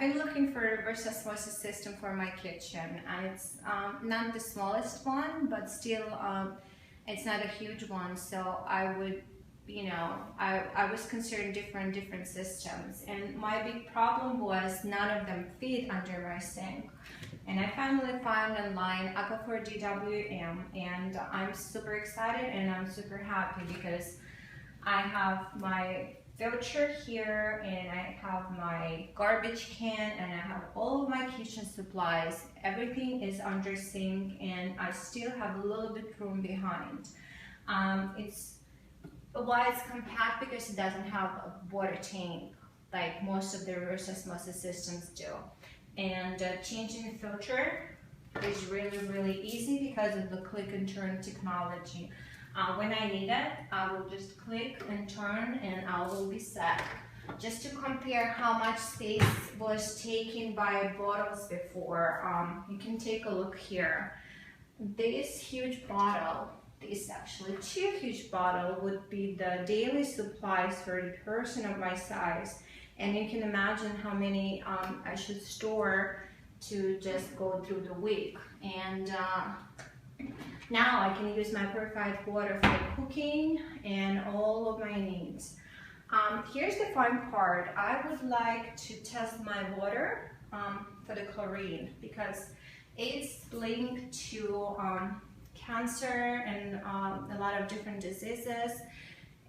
been looking for a reverse osmosis system for my kitchen, and it's not the smallest one, but still it's not a huge one. So I would, I was considering different systems, and my big problem was none of them fit under my sink. And I finally found online Aquaphor DWM, and I'm super excited and I'm super happy because I have my filter here, and I have my garbage can, and I have all of my kitchen supplies. Everything is under sink, and I still have a little bit room behind. Why it's compact, because it doesn't have a water tank like most of the reverse osmosis systems do. And changing the filter is really easy because of the click and turn technology. When I need it, I will just click and turn and I will be set. Just to compare how much space was taken by bottles before, you can take a look here. This huge bottle, this actually 2 huge bottles would be the daily supplies for a person of my size. And you can imagine how many I should store to just go through the week. And now I can use my purified water for cooking and all of my needs. Here's the fun part. I would like to test my water for the chlorine, because it's linked to cancer and a lot of different diseases.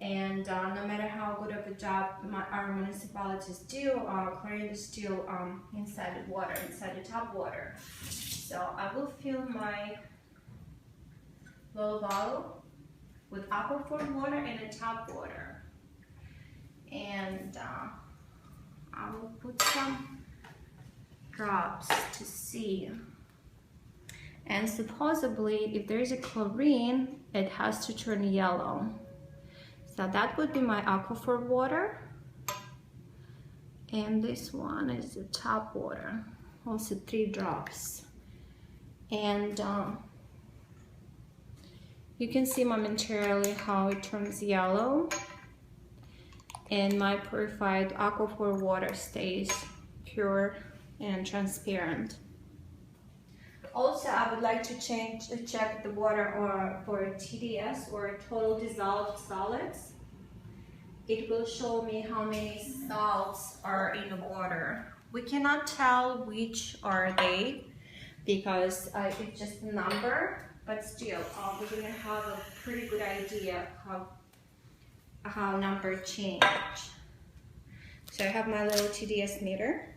And no matter how good of a job our municipalities do, chlorine is still inside the water, inside the tap water. So I will fill my little bottle with Aquaphor water and a tap water. And I will put some drops to see. And supposedly, if there is a chlorine, it has to turn yellow. So that would be my Aquaphor water. And this one is the tap water, also 3 drops. And you can see momentarily how it turns yellow. And my purified Aquaphor water stays pure and transparent. Also, I would like to check the water for TDS, or total dissolved solids. It will show me how many salts are in the water. We cannot tell which are they because it's just a number, but still we're going to have a pretty good idea how number change. So I have my little TDS meter,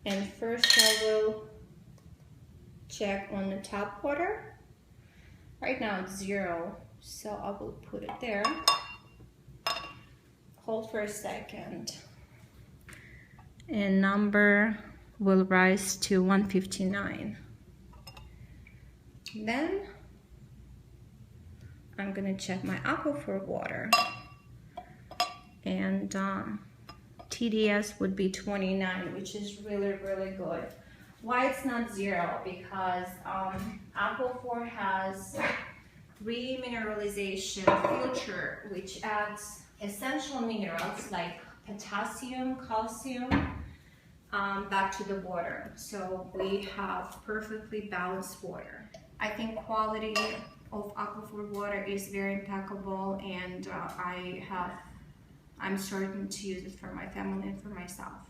and first I will check on the tap water. Right now it's 0, so I will put it there. Hold for a second, and number will rise to 159. Then I'm gonna check my Aquaphor water, and TDS would be 29, which is really good. Why it's not 0? Because Aquaphor has remineralization filter, which adds essential minerals like potassium, calcium back to the water. So we have perfectly balanced water. I think quality of Aquaphor water is very impeccable, and I'm certain to use it for my family and for myself.